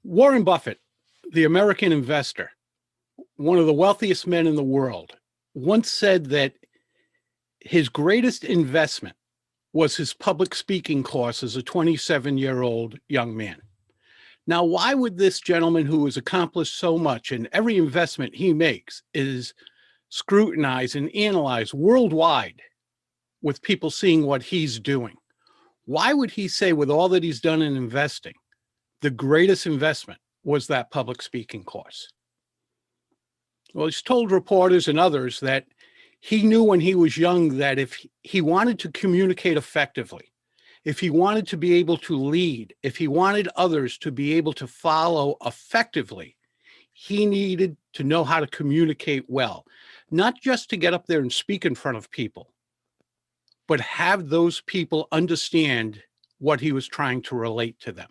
Warren Buffett, the American investor, one of the wealthiest men in the world, once said that his greatest investment was his public speaking course as a 27-year-old young man. Now, why would this gentleman who has accomplished so much and every investment he makes is scrutinized and analyzed worldwide with people seeing what he's doing? Why would he say, with all that he's done in investing, the greatest investment was that public speaking course? Well, he's told reporters and others that he knew when he was young that if he wanted to communicate effectively, if he wanted to be able to lead, if he wanted others to be able to follow effectively, he needed to know how to communicate well, not just to get up there and speak in front of people, but have those people understand what he was trying to relate to them.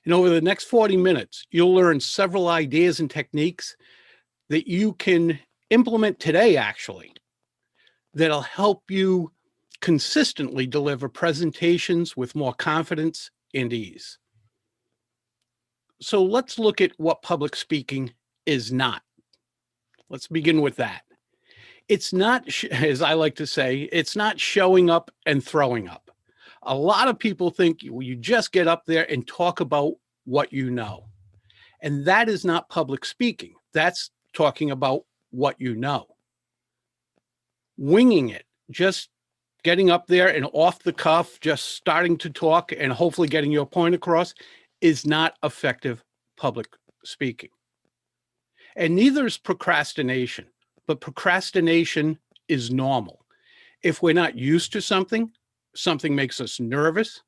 And over the next 40 minutes, you'll learn several ideas and techniques that you can implement today, actually, that'll help you consistently deliver presentations with more confidence and ease. So let's look at what public speaking is not. Let's begin with that. It's not, as I like to say, it's not showing up and throwing up. A lot of people think you just get up there and talk about what you know. And that is not public speaking. That's talking about what you know. Winging it, just getting up there and off the cuff, just starting to talk and hopefully getting your point across, is not effective public speaking. And neither is procrastination, but procrastination is normal. If we're not used to something, something makes us nervous,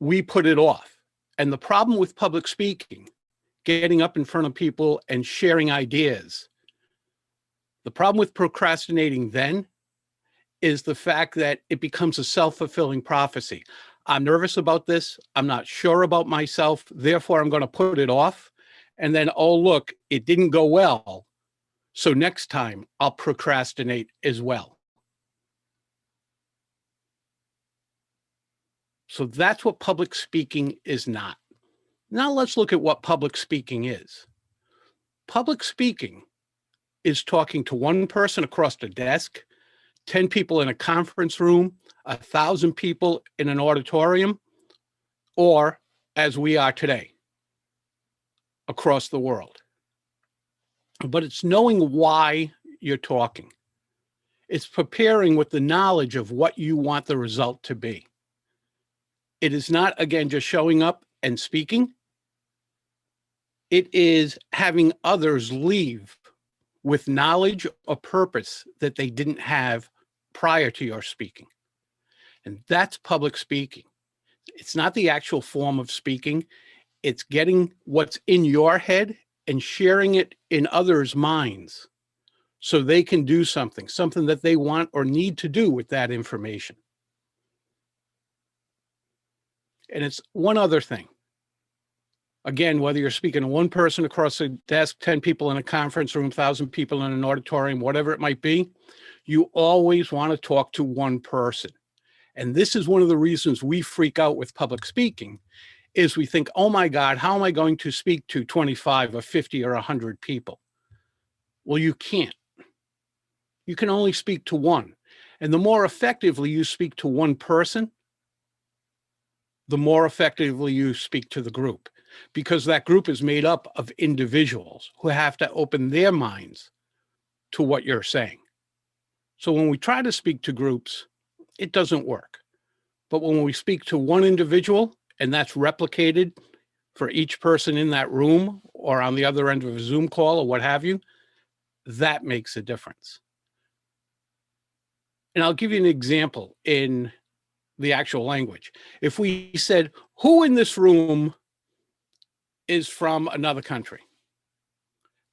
we put it off. And the problem with public speaking, getting up in front of people and sharing ideas, the problem with procrastinating then is the fact that it becomes a self-fulfilling prophecy. I'm nervous about this. I'm not sure about myself. Therefore, I'm going to put it off. And then, oh, look, it didn't go well. So next time I'll procrastinate as well. So that's what public speaking is not. Now let's look at what public speaking is. Public speaking is talking to one person across the desk, 10 people in a conference room, 1,000 people in an auditorium, or as we are today, across the world. But it's knowing why you're talking. It's preparing with the knowledge of what you want the result to be. It is not, again, just showing up and speaking. It is having others leave with knowledge or purpose that they didn't have prior to your speaking. And that's public speaking. It's not the actual form of speaking. It's getting what's in your head and sharing it in others' minds so they can do something that they want or need to do with that information. And it's one other thing. Again, whether you're speaking to one person across a desk, 10 people in a conference room, 1,000 people in an auditorium, whatever it might be, you always want to talk to one person. And this is one of the reasons we freak out with public speaking, is we think, oh my God, how am I going to speak to 25 or 50 or 100 people? Well, you can't. You can only speak to one. And the more effectively you speak to one person, the more effectively you speak to the group, because that group is made up of individuals who have to open their minds to what you're saying. So when we try to speak to groups, it doesn't work. But when we speak to one individual, and that's replicated for each person in that room or on the other end of a Zoom call or what have you, that makes a difference. And I'll give you an example in the actual language. If we said, who in this room is from another country?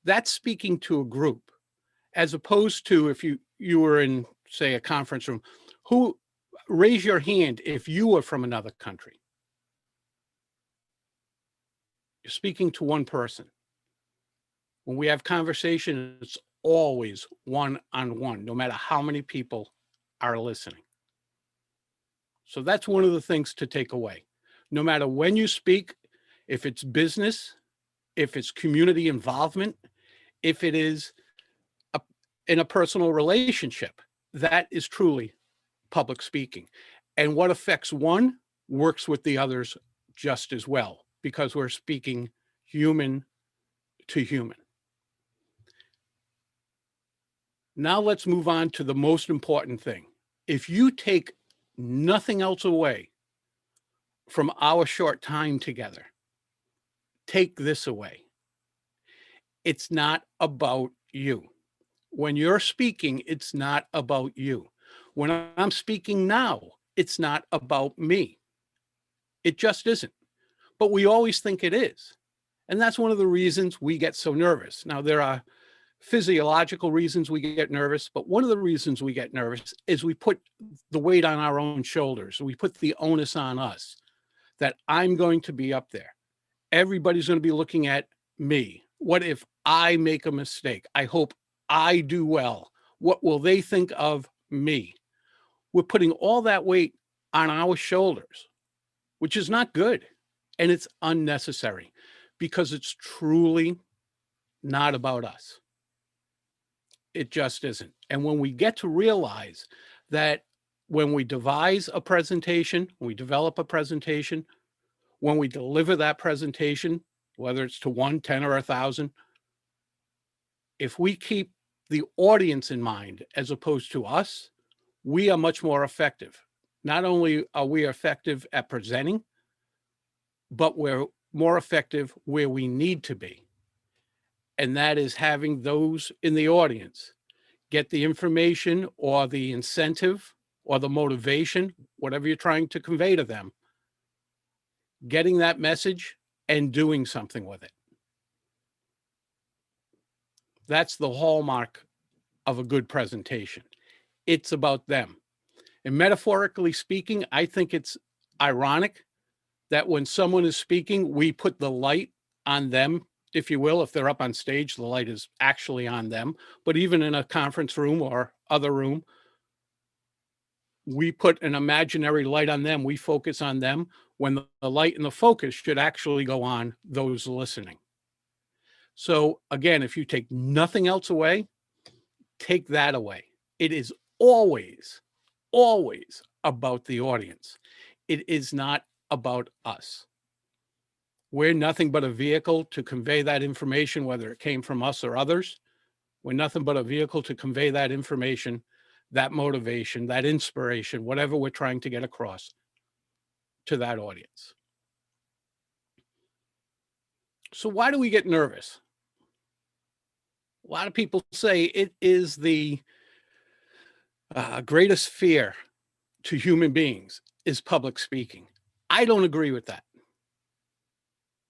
That's speaking to a group, as opposed to if you were in, say, a conference room, who, raise your hand if you were from another country. You're speaking to one person. When we have conversation, it's always one-on-one, no matter how many people are listening. So that's one of the things to take away. no matter when you speak, if it's business, if it's community involvement, if it is a, in a personal relationship, that is truly public speaking. And what affects one works with the others just as well, because we're speaking human to human. Now let's move on to the most important thing. If you take nothing else away from our short time together, take this away. It's not about you. When you're speaking, it's not about you. When I'm speaking now, it's not about me. It just isn't. But we always think it is. And that's one of the reasons we get so nervous. Now, there are physiological reasons we get nervous, but one of the reasons we get nervous is we put the weight on our own shoulders. We put the onus on us that I'm going to be up there. Everybody's going to be looking at me. What if I make a mistake? I hope I do well. What will they think of me? We're putting all that weight on our shoulders, which is not good. And it's unnecessary because it's truly not about us. It just isn't. And when we get to realize that when we devise a presentation, when we develop a presentation, when we deliver that presentation, whether it's to 1, 10, or 1,000, if we keep the audience in mind as opposed to us, we are much more effective. Not only are we effective at presenting, but we're more effective where we need to be. And that is having those in the audience get the information or the incentive or the motivation, whatever you're trying to convey to them, getting that message and doing something with it. That's the hallmark of a good presentation. It's about them. And metaphorically speaking, I think it's ironic that when someone is speaking, we put the light on them, if you will. If they're up on stage, the light is actually on them. But even in a conference room or other room, we put an imaginary light on them. We focus on them when the light and the focus should actually go on those listening. So again, if you take nothing else away, take that away. It is always, always about the audience. It is not about us. We're nothing but a vehicle to convey that information, whether it came from us or others. We're nothing but a vehicle to convey that information, that motivation, that inspiration, whatever we're trying to get across to that audience. So why do we get nervous? A lot of people say it is the greatest fear to human beings is public speaking. I don't agree with that.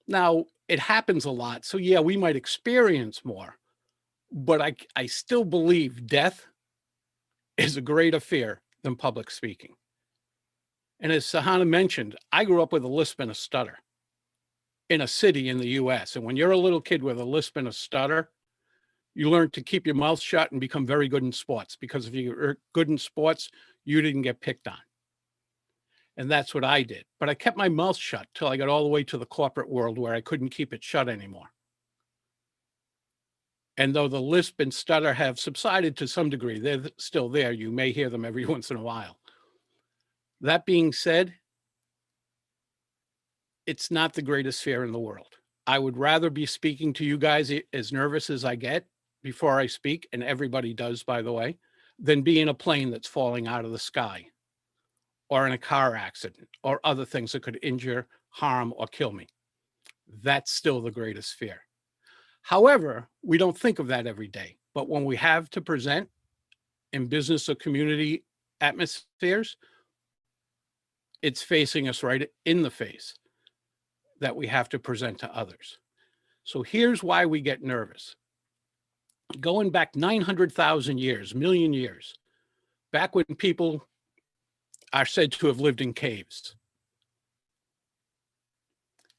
Now, it happens a lot. So yeah, we might experience more, but I still believe death is a greater fear than public speaking. And as Sahana mentioned, I grew up with a lisp and a stutter in a city in the US. And when you're a little kid with a lisp and a stutter, you learn to keep your mouth shut and become very good in sports, because if you're good in sports, you didn't get picked on. And that's what I did. But I kept my mouth shut till I got all the way to the corporate world where I couldn't keep it shut anymore. And though the lisp and stutter have subsided to some degree, they're still there. You may hear them every once in a while. That being said, it's not the greatest fear in the world. I would rather be speaking to you guys as nervous as I get before I speak, and everybody does, by the way, than be in a plane that's falling out of the sky, or in a car accident, or other things that could injure, harm, or kill me. That's still the greatest fear. However, we don't think of that every day. But when we have to present in business or community atmospheres, it's facing us right in the face that we have to present to others. So here's why we get nervous. Going back 900,000 years, million years, back when people are said to have lived in caves.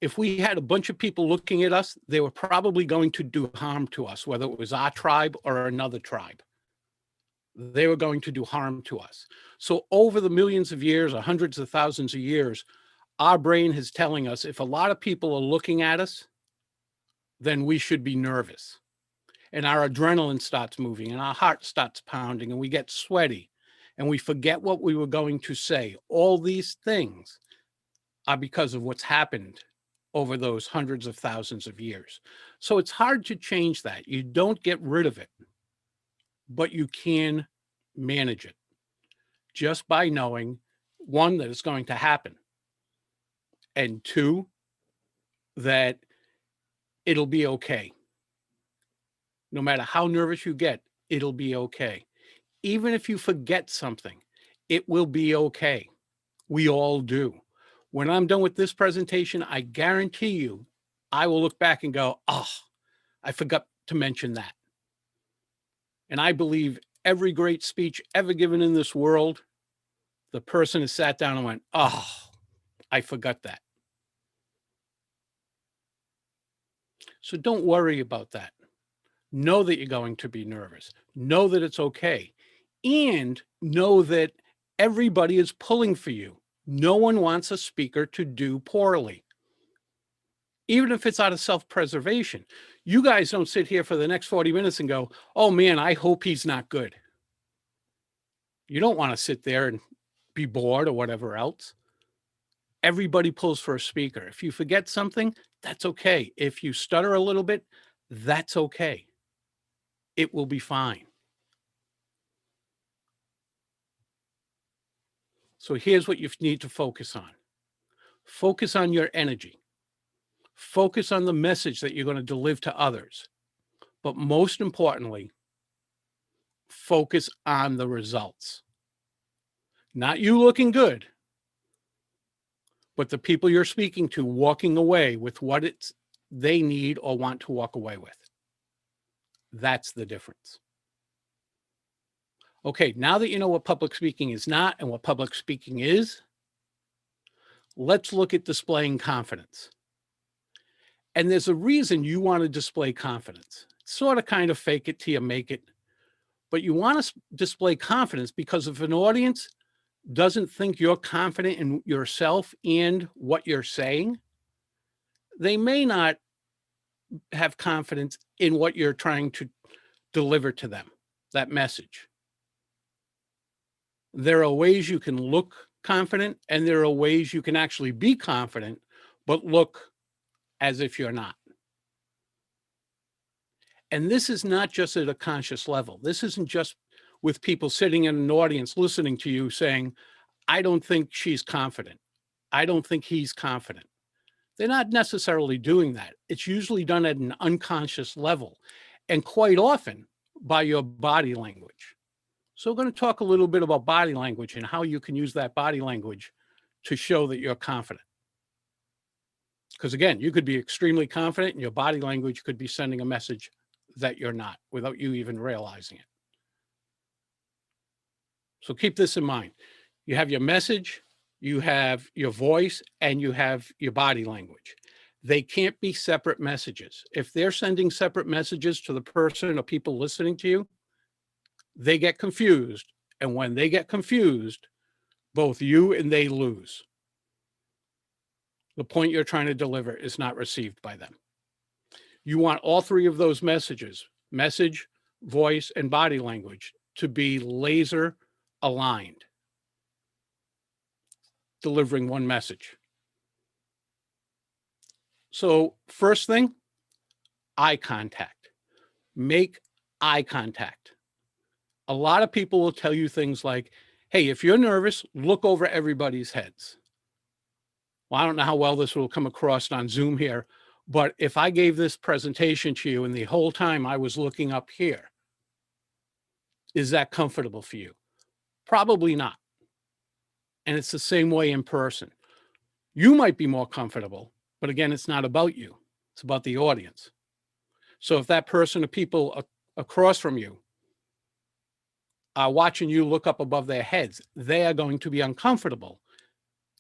If we had a bunch of people looking at us, they were probably going to do harm to us, whether it was our tribe or another tribe. They were going to do harm to us. So over the millions of years or hundreds of thousands of years, our brain is telling us if a lot of people are looking at us, then we should be nervous. And our adrenaline starts moving and our heart starts pounding and we get sweaty and we forget what we were going to say. All these things are because of what's happened over those hundreds of thousands of years. So it's hard to change that. You don't get rid of it, but you can manage it just by knowing, one, that it's going to happen, and two, that it'll be okay. No matter how nervous you get, it'll be okay. Even if you forget something, it will be okay. We all do. When I'm done with this presentation, I guarantee you, I will look back and go, oh, I forgot to mention that. And I believe every great speech ever given in this world, the person has sat down and went, oh, I forgot that. So don't worry about that. Know that you're going to be nervous. Know that it's okay. And know that everybody is pulling for you. No one wants a speaker to do poorly, even if it's out of self-preservation. You guys don't sit here for the next 40 minutes and go, oh man, I hope he's not good. You don't want to sit there and be bored or whatever else. Everybody pulls for a speaker. If you forget something, that's okay. If you stutter a little bit, that's okay. It will be fine. So here's what you need to focus on. Focus on your energy. Focus on the message that you're going to deliver to others. But most importantly, focus on the results. Not you looking good, but the people you're speaking to walking away with what they need or want to walk away with. That's the difference. Okay, now that you know what public speaking is not and what public speaking is, let's look at displaying confidence. And there's a reason you want to display confidence. Sort of kind of fake it till you make it. But you want to display confidence because if an audience doesn't think you're confident in yourself and what you're saying, they may not have confidence in what you're trying to deliver to them, that message. There are ways you can look confident and there are ways you can actually be confident, but look as if you're not. And this is not just at a conscious level. This isn't just with people sitting in an audience listening to you saying, I don't think she's confident. I don't think he's confident. They're not necessarily doing that. It's usually done at an unconscious level and quite often by your body language. So we're going to talk a little bit about body language and how you can use that body language to show that you're confident. Because again, you could be extremely confident and your body language could be sending a message that you're not without you even realizing it. So keep this in mind. You have your message, you have your voice, and you have your body language. They can't be separate messages. If they're sending separate messages to the person or people listening to you, they get confused. And when they get confused, both you and they lose. The point you're trying to deliver is not received by them. You want all three of those messages, message, voice, and body language, to be laser aligned, delivering one message. So first thing, eye contact. Make eye contact. A lot of people will tell you things like, hey, if you're nervous, look over everybody's heads. Well, I don't know how well this will come across on Zoom here, but if I gave this presentation to you and the whole time I was looking up here, is that comfortable for you? Probably not. And it's the same way in person. You might be more comfortable, but again, it's not about you. It's about the audience. So if that person or people across from you are watching you look up above their heads, they are going to be uncomfortable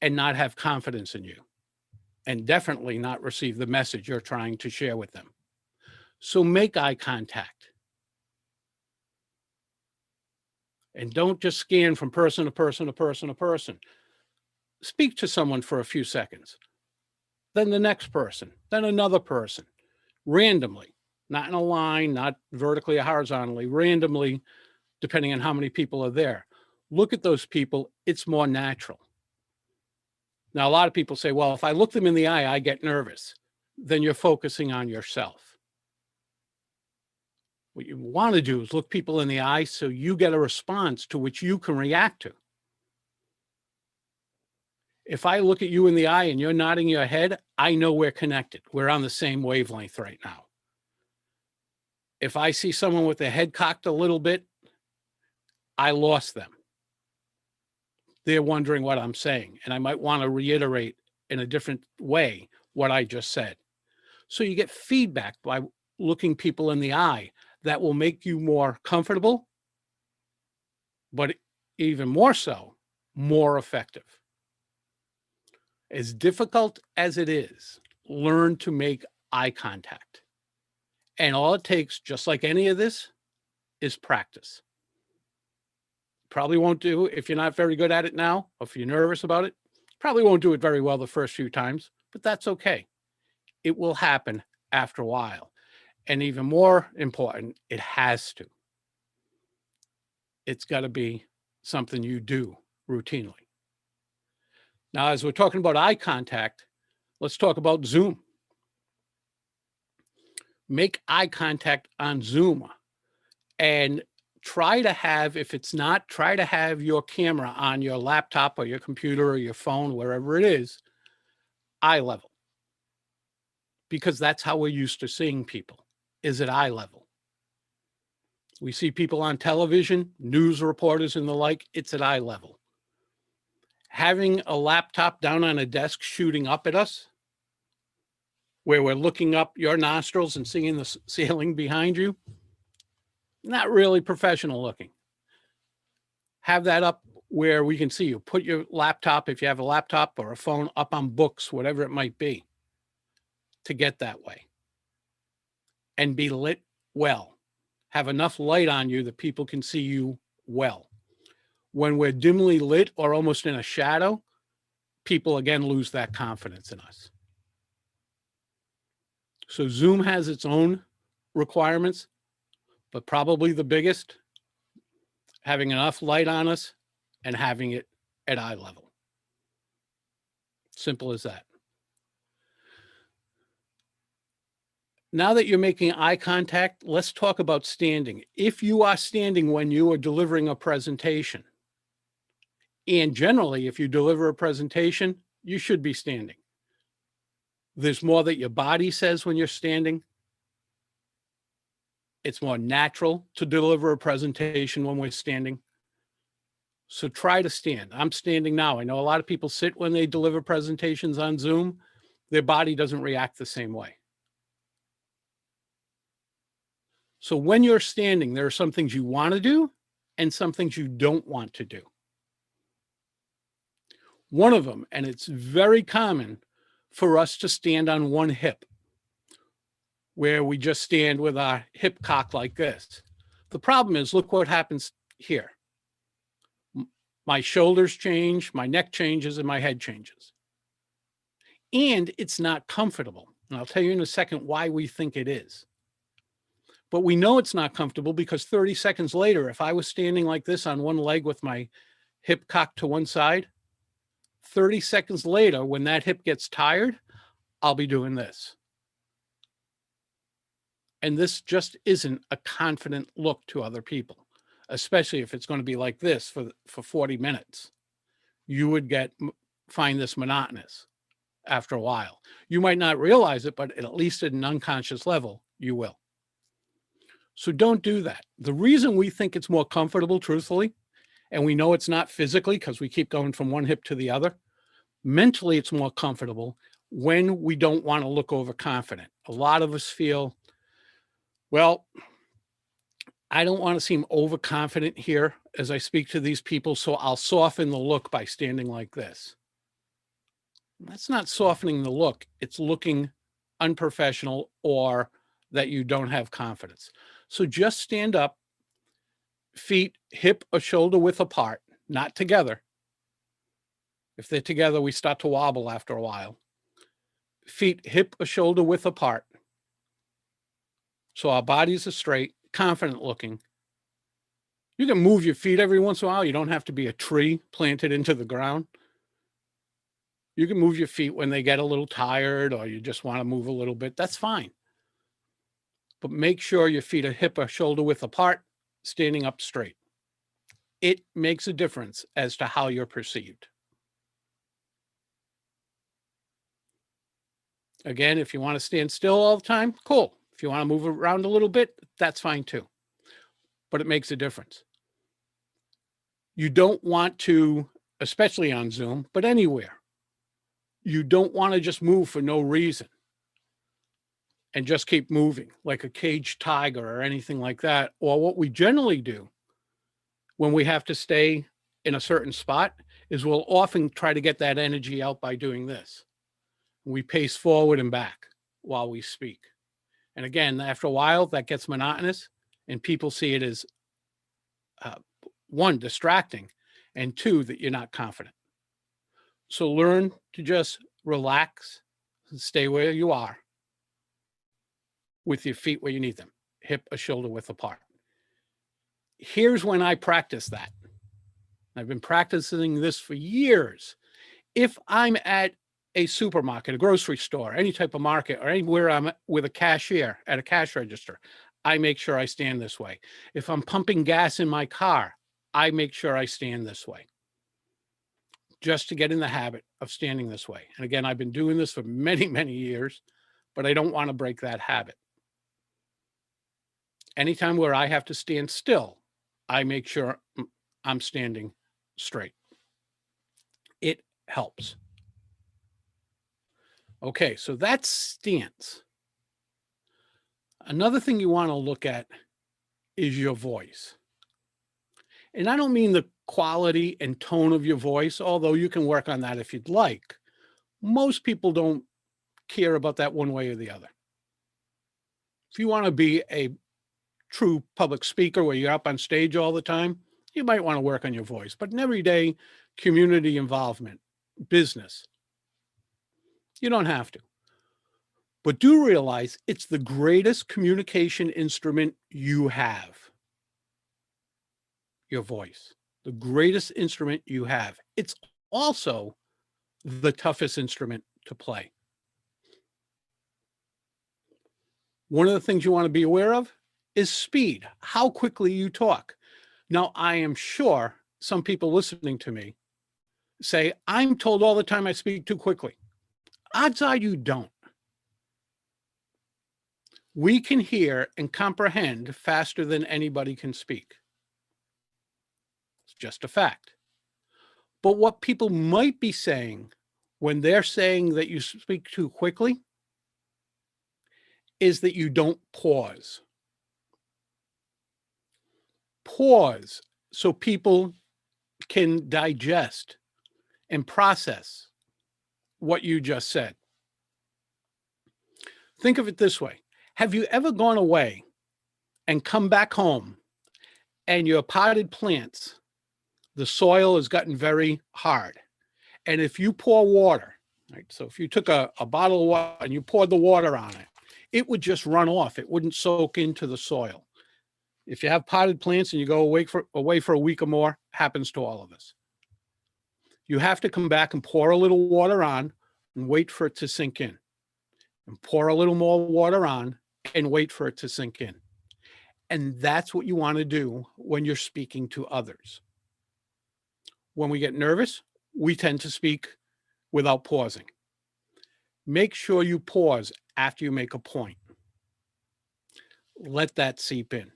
and not have confidence in you, and definitely not receive the message you're trying to share with them. So make eye contact. And don't just scan from person to person to person to person. speak to someone for a few seconds, then the next person, then another person, randomly, not in a line, not vertically or horizontally, randomly, depending on how many people are there. Look at those people, it's more natural. Now, a lot of people say, well, if I look them in the eye, I get nervous. Then you're focusing on yourself. What you want to do is look people in the eye so you get a response to which you can react to. If I look at you in the eye and you're nodding your head, I know we're connected. We're on the same wavelength right now. If I see someone with their head cocked a little bit, I lost them. They're wondering what I'm saying, and I might want to reiterate in a different way what I just said. So you get feedback by looking people in the eye that will make you more comfortable, but even more so, more effective. As difficult as it is, learn to make eye contact. And all it takes, just like any of this, is practice. Probably won't do if you're not very good at it now, or if you're nervous about it. Probably won't do it very well the first few times, but that's okay. It will happen after a while. And even more important, it has to. It's got to be something you do routinely. Now, as we're talking about eye contact, let's talk about Zoom. Make eye contact on Zoom and try to have, if it's not, try to have your camera on your laptop or your computer or your phone, wherever it is, eye level. Because that's how we're used to seeing people, is at eye level. We see people on television, news reporters and the like, it's at eye level. Having a laptop down on a desk shooting up at us, where we're looking up your nostrils and seeing the ceiling behind you, not really professional looking. Have that up where we can see you. Put your laptop, if you have a laptop or a phone, up on books, whatever it might be, to get that way. And be lit well. Have enough light on you that people can see you well. When we're dimly lit or almost in a shadow, people again lose that confidence in us. So Zoom has its own requirements, but probably the biggest, having enough light on us and having it at eye level. Simple as that. Now that you're making eye contact, let's talk about standing. If you are standing when you are delivering a presentation, and generally, if you deliver a presentation, you should be standing. There's more that your body says when you're standing. It's more natural to deliver a presentation when we're standing. So try to stand. I'm standing now. I know a lot of people sit when they deliver presentations on Zoom. Their body doesn't react the same way. So when you're standing, there are some things you want to do and some things you don't want to do. One of them, and it's very common for us to stand on one hip, where we just stand with our hip cocked like this. The problem is, look what happens here. My shoulders change, my neck changes, and my head changes. And it's not comfortable. And I'll tell you in a second why we think it is. But we know it's not comfortable because 30 seconds later, if I was standing like this on one leg with my hip cocked to one side, 30 seconds later, when that hip gets tired, I'll be doing this. And this just isn't a confident look to other people, especially if it's going to be like this for 40 minutes. You would find this monotonous after a while. You might not realize it, but at least at an unconscious level, you will. So don't do that. The reason we think it's more comfortable, truthfully, and we know it's not physically because we keep going from one hip to the other, mentally it's more comfortable when we don't want to look overconfident. A lot of us feel, well, I don't want to seem overconfident here as I speak to these people, so I'll soften the look by standing like this. That's not softening the look. It's looking unprofessional or that you don't have confidence. So just stand up, feet hip or shoulder width apart, not together. If they're together, we start to wobble after a while. Feet hip or shoulder width apart. So our bodies are straight, confident looking. You can move your feet every once in a while. You don't have to be a tree planted into the ground. You can move your feet when they get a little tired or you just want to move a little bit. That's fine. But make sure your feet are hip or shoulder width apart, standing up straight. It makes a difference as to how you're perceived. Again, if you want to stand still all the time, cool. If you want to move around a little bit, that's fine too. But it makes a difference. You don't want to, especially on Zoom, but anywhere, you don't want to just move for no reason and just keep moving like a caged tiger or anything like that. Or what we generally do when we have to stay in a certain spot is we'll often try to get that energy out by doing this. We pace forward and back while we speak. And again, after a while, that gets monotonous and people see it as one, distracting, and two, that you're not confident. So learn to just relax and stay where you are with your feet where you need them, hip or shoulder width apart. Here's when I practice that. I've been practicing this for years. If I'm at a supermarket, a grocery store, any type of market, or anywhere I'm with a cashier at a cash register, I make sure I stand this way. If I'm pumping gas in my car, I make sure I stand this way, just to get in the habit of standing this way. And again, I've been doing this for many, many years, but I don't want to break that habit. Anytime where I have to stand still, I make sure I'm standing straight. It helps. Okay, so that's stance. Another thing you want to look at is your voice. And I don't mean the quality and tone of your voice, although you can work on that if you'd like. Most people don't care about that one way or the other. If you want to be a true public speaker where you're up on stage all the time, you might want to work on your voice. But in everyday community involvement, business, you don't have to. But do realize it's the greatest communication instrument you have. Your voice, the greatest instrument you have. It's also the toughest instrument to play. One of the things you want to be aware of is speed, how quickly you talk. Now, I am sure some people listening to me say, I'm told all the time I speak too quickly. Odds are you don't. We can hear and comprehend faster than anybody can speak. It's just a fact. But what people might be saying when they're saying that you speak too quickly is that you don't pause. Pause so people can digest and process what you just said. Think of it this way. Have you ever gone away and come back home and your potted plants, the soil has gotten very hard? And if you pour water, right? So if you took a bottle of water and you poured the water on it, it would just run off. It wouldn't soak into the soil. If you have potted plants and you go away for a week or more, happens to all of us. You have to come back and pour a little water on and wait for it to sink in. And pour a little more water on and wait for it to sink in. And that's what you want to do when you're speaking to others. When we get nervous, we tend to speak without pausing. Make sure you pause after you make a point. Let that seep in.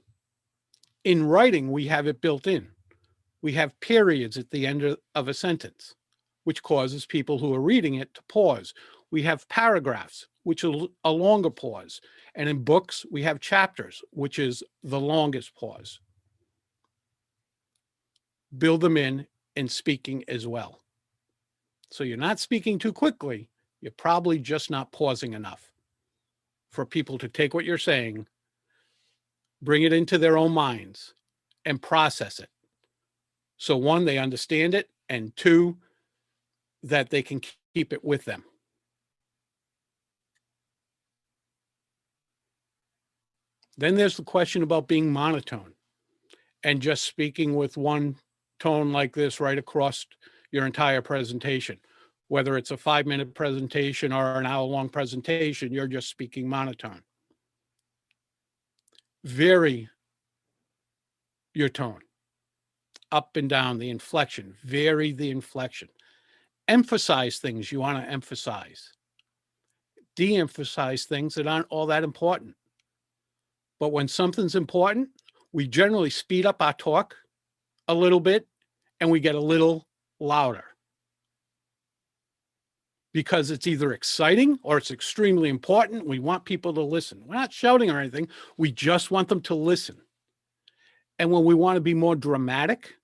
In writing, we have it built in. We have periods at the end of a sentence, which causes people who are reading it to pause. We have paragraphs, which are a longer pause. And in books, we have chapters, which is the longest pause. Build them in speaking as well. So you're not speaking too quickly. You're probably just not pausing enough for people to take what you're saying, bring it into their own minds, and process it. So one, they understand it, and two, that they can keep it with them. Then there's the question about being monotone and just speaking with one tone like this right across your entire presentation. Whether it's a 5-minute presentation or an hour-long presentation, you're just speaking monotone. Vary your tone, up and down, the inflection, vary the inflection. Emphasize things you want to emphasize. De-emphasize things that aren't all that important. But when something's important, we generally speed up our talk a little bit and we get a little louder because it's either exciting or it's extremely important. We want people to listen. We're not shouting or anything. We just want them to listen. And when we want to be more dramatic,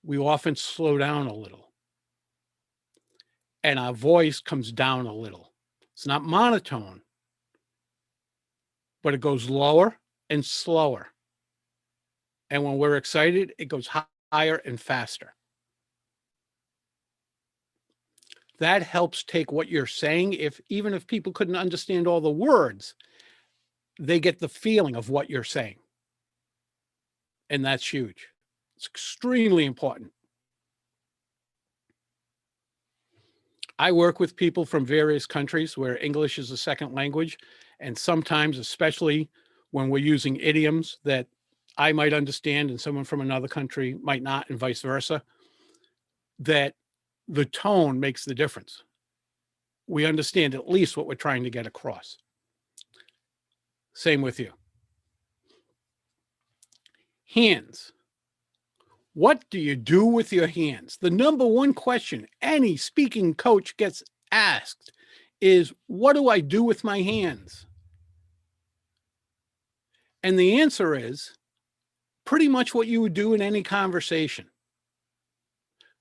we often slow down a little. And our voice comes down a little. It's not monotone, but it goes lower and slower. And when we're excited, it goes higher and faster. That helps take what you're saying. Even if people couldn't understand all the words, they get the feeling of what you're saying. And that's huge. It's extremely important. I work with people from various countries where English is a second language. And sometimes, especially when we're using idioms that I might understand and someone from another country might not, and vice versa, that the tone makes the difference. We understand at least what we're trying to get across. Same with you. Hands. What do you do with your hands? The number one question any speaking coach gets asked is, what do I do with my hands? And the answer is pretty much what you would do in any conversation.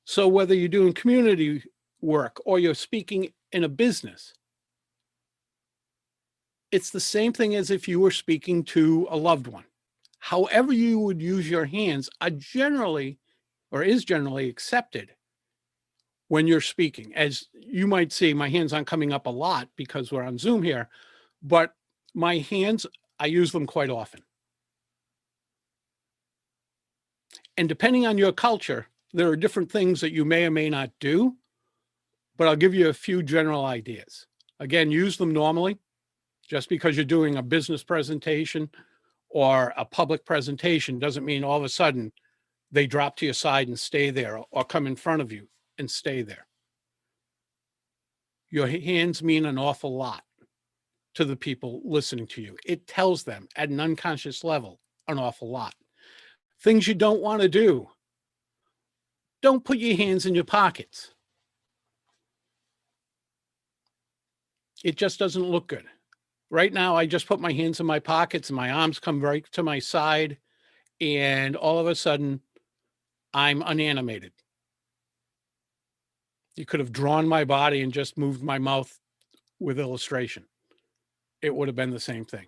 So whether you're doing community work or you're speaking in a business, it's the same thing as if you were speaking to a loved one. However you would use your hands are generally, or is generally accepted when you're speaking. As you might see, my hands aren't coming up a lot because we're on Zoom here, but my hands, I use them quite often. And depending on your culture, there are different things that you may or may not do, but I'll give you a few general ideas. Again, use them normally. Just because you're doing a business presentation or a public presentation doesn't mean all of a sudden they drop to your side and stay there, or come in front of you and stay there. Your hands mean an awful lot to the people listening to you. It tells them at an unconscious level an awful lot. Things you don't want to do. Don't put your hands in your pockets. It just doesn't look good. Right now, I just put my hands in my pockets and my arms come right to my side, and all of a sudden, I'm unanimated. You could have drawn my body and just moved my mouth with illustration. It would have been the same thing.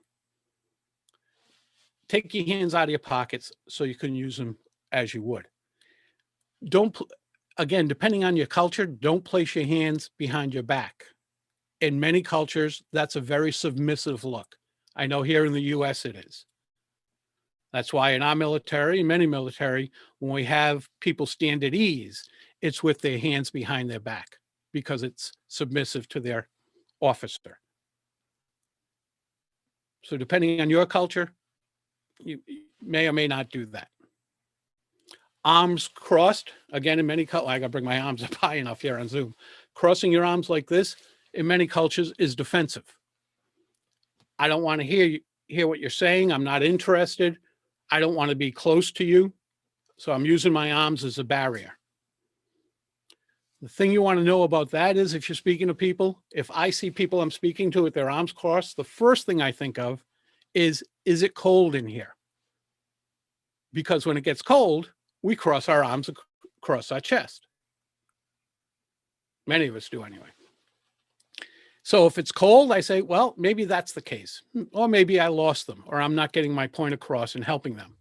Take your hands out of your pockets so you can use them as you would. Again, depending on your culture, don't place your hands behind your back. In many cultures, that's a very submissive look. I know here in the US it is. That's why in our military, many military, when we have people stand at ease, it's with their hands behind their back because it's submissive to their officer. So depending on your culture, you may or may not do that. Arms crossed, again, in many cultures, I gotta bring my arms up high enough here on Zoom. Crossing your arms like this, in many cultures, is defensive. I don't want to hear what you're saying. I'm not interested. I don't want to be close to you. So I'm using my arms as a barrier. The thing you want to know about that is if you're speaking to people, if I see people I'm speaking to with their arms crossed, the first thing I think of is it cold in here? Because when it gets cold, we cross our arms across our chest. Many of us do anyway. So if it's cold, I say, well, maybe that's the case. Or maybe I lost them, or I'm not getting my point across and helping them.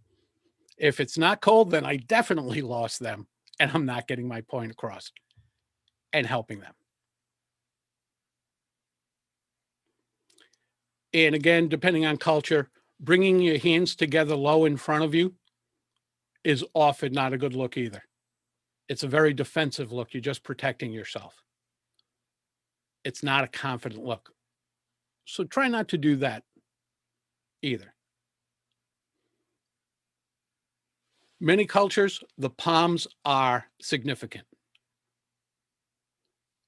If it's not cold, then I definitely lost them and I'm not getting my point across and helping them. And again, depending on culture, bringing your hands together low in front of you is often not a good look either. It's a very defensive look. You're just protecting yourself. It's not a confident look. So try not to do that either. Many cultures, the palms are significant.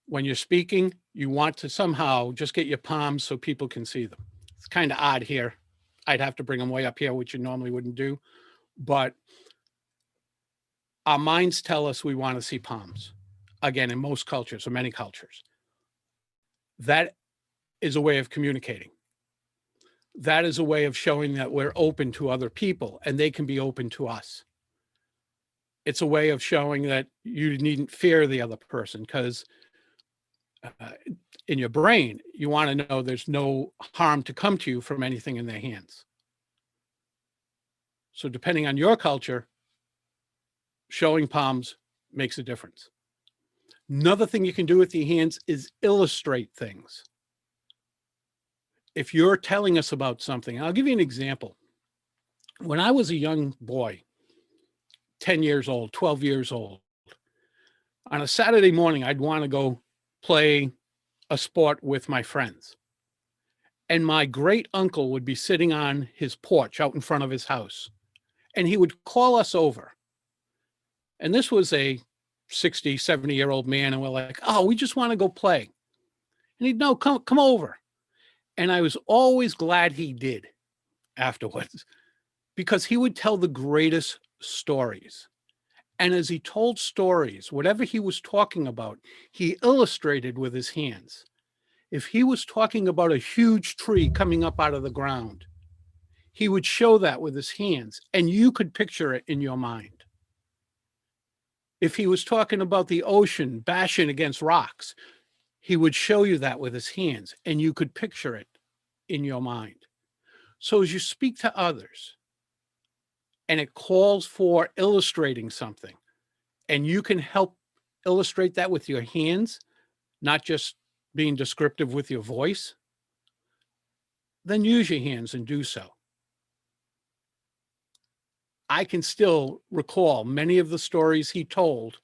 When you're speaking, you want to somehow just get your palms so people can see them. It's kind of odd here. I'd have to bring them way up here, which you normally wouldn't do. But our minds tell us we want to see palms. Again, in most cultures or many cultures. That is a way of communicating. That is a way of showing that we're open to other people and they can be open to us. It's a way of showing that you needn't fear the other person, because in your brain, you want to know there's no harm to come to you from anything in their hands. So depending on your culture, showing palms makes a difference. Another thing you can do with your hands is illustrate things. If you're telling us about something, I'll give you an example. When I was a young boy, 10 years old, 12 years old, on a Saturday morning, I'd want to go play a sport with my friends. And my great uncle would be sitting on his porch out in front of his house, and he would call us over. And this was a 60, 70-year-old man, and we're like, oh, we just want to go play. And he'd, no, come over. And I was always glad he did afterwards, because he would tell the greatest stories. And as he told stories, whatever he was talking about, he illustrated with his hands. If he was talking about a huge tree coming up out of the ground, he would show that with his hands, and you could picture it in your mind. If he was talking about the ocean bashing against rocks, he would show you that with his hands, and you could picture it in your mind. So as you speak to others, and it calls for illustrating something, and you can help illustrate that with your hands, not just being descriptive with your voice, then use your hands and do so. I can still recall many of the stories he told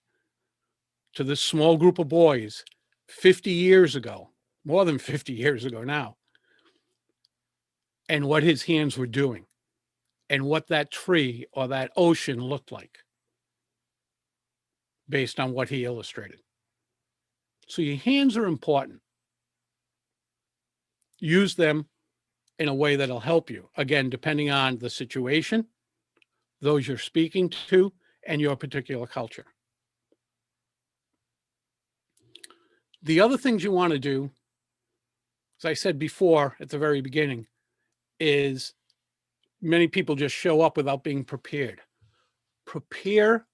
to this small group of boys 50 years ago, more than 50 years ago now, and what his hands were doing and what that tree or that ocean looked like based on what he illustrated. So your hands are important. Use them in a way that'll help you. Again, depending on the situation, those you're speaking to, and your particular culture. The other things you want to do, as I said before at the very beginning, is many people just show up without being prepared. Prepare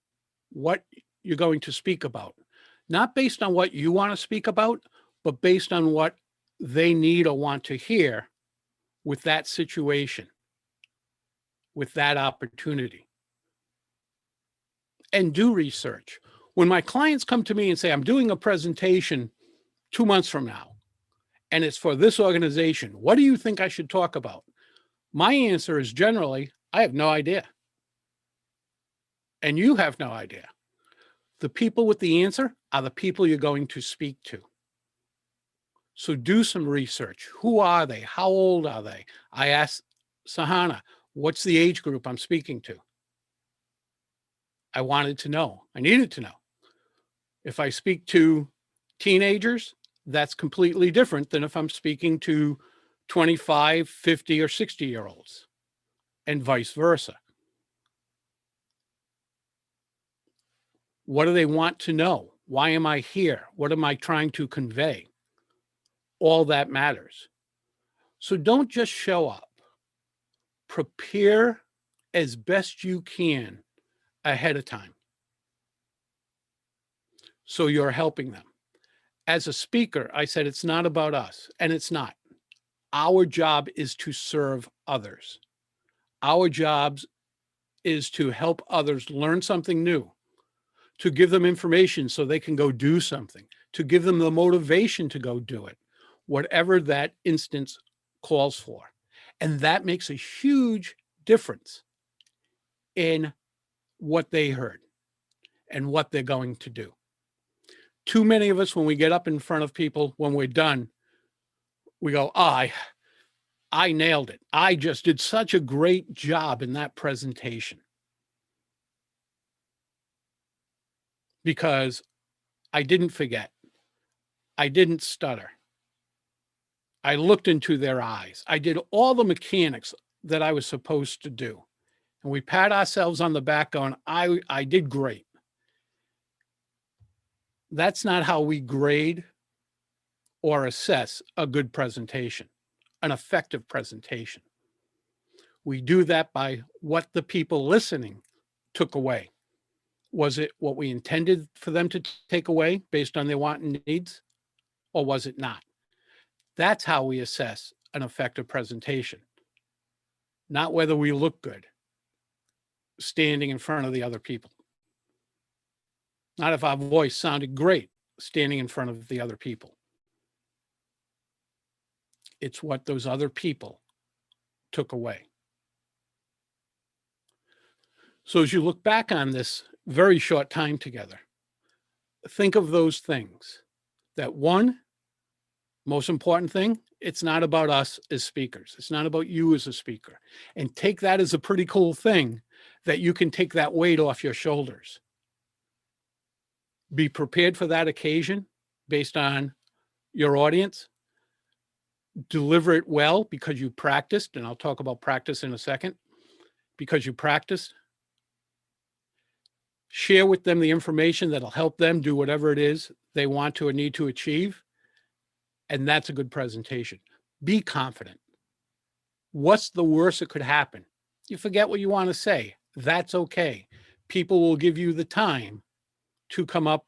what you're going to speak about, not based on what you want to speak about, but based on what they need or want to hear with that situation, with that opportunity. And do research. When my clients come to me and say, I'm doing a presentation 2 months from now, and it's for this organization, what do you think I should talk about? My answer is generally, I have no idea. And you have no idea. The people with the answer are the people you're going to speak to. So do some research. Who are they? How old are they? I asked Sahana, what's the age group I'm speaking to? I wanted to know. I needed to know. If I speak to teenagers, that's completely different than if I'm speaking to 25, 50, or 60-year-olds, and vice versa. What do they want to know? Why am I here? What am I trying to convey? All that matters. So don't just show up. Prepare as best you can ahead of time, so you're helping them. As a speaker, I said it's not about us, and it's not. Our job is to serve others. Our job is to help others learn something new, to give them information so they can go do something, to give them the motivation to go do it, whatever that instance calls for. And that makes a huge difference in what they heard and what they're going to do. Too many of us, when we get up in front of people, when we're done, we go, oh, I nailed it. I just did such a great job in that presentation. Because I didn't forget. I didn't stutter. I looked into their eyes. I did all the mechanics that I was supposed to do. And we pat ourselves on the back going, I did great. That's not how we grade or assess a good presentation, an effective presentation. We do that by what the people listening took away. Was it what we intended for them to take away based on their want and needs, or was it not? That's how we assess an effective presentation, not whether we look good standing in front of the other people. Not if our voice sounded great standing in front of the other people. It's what those other people took away. So as you look back on this very short time together, think of those things. That one, most important thing, it's not about us as speakers. It's not about you as a speaker. And take that as a pretty cool thing, that you can take that weight off your shoulders. Be prepared for that occasion based on your audience. Deliver it well because you practiced, and I'll talk about practice in a second, because you practiced. Share with them the information that'll help them do whatever it is they want to or need to achieve. And that's a good presentation. Be confident. What's the worst that could happen? You forget what you want to say. That's okay. People will give you the time to come up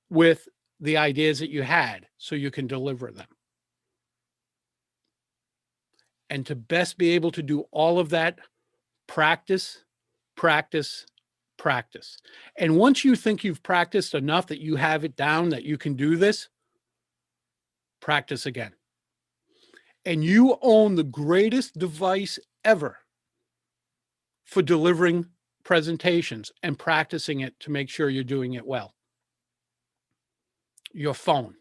with the ideas that you had so you can deliver them. And to best be able to do all of that, practice, practice, practice. And once you think you've practiced enough that you have it down, that you can do this, practice again. And you own the greatest device ever for delivering presentations and practicing it to make sure you're doing it well. Your phone.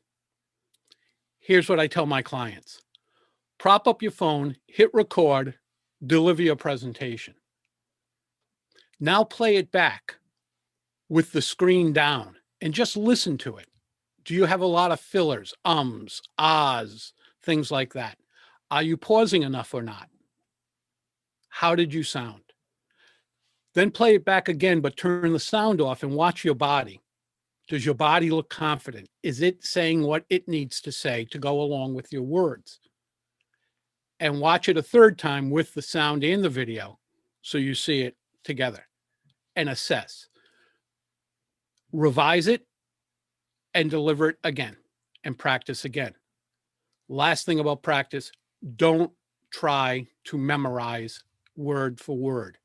Here's what I tell my clients. Prop up your phone, hit record, deliver your presentation. Now play it back with the screen down and just listen to it. Do you have a lot of fillers, ums, ahs, things like that? Are you pausing enough or not? How did you sound? Then play it back again, but turn the sound off and watch your body. Does your body look confident? Is it saying what it needs to say to go along with your words? And watch it a third time with the sound and the video so you see it together and assess. Revise it and deliver it again and practice again. Last thing about practice, don't try to memorize word for word.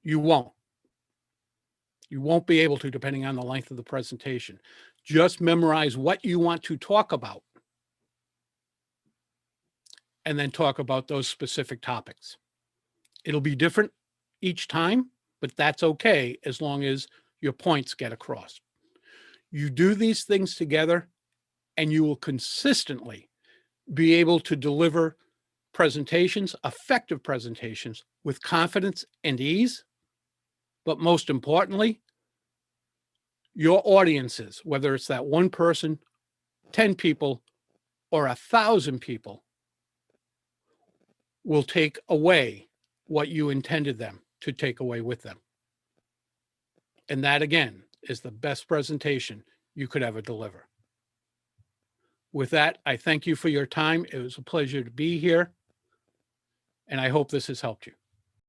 You won't. You won't be able to, depending on the length of the presentation. Just memorize what you want to talk about and then talk about those specific topics. It'll be different each time, but that's okay as long as your points get across. You do these things together and you will consistently be able to deliver presentations, effective presentations, with confidence and ease. But most importantly, your audiences, whether it's that one person, 10 people, or 1,000 people, will take away what you intended them to take away with them. And that, again, is the best presentation you could ever deliver. With that, I thank you for your time. It was a pleasure to be here, and I hope this has helped you.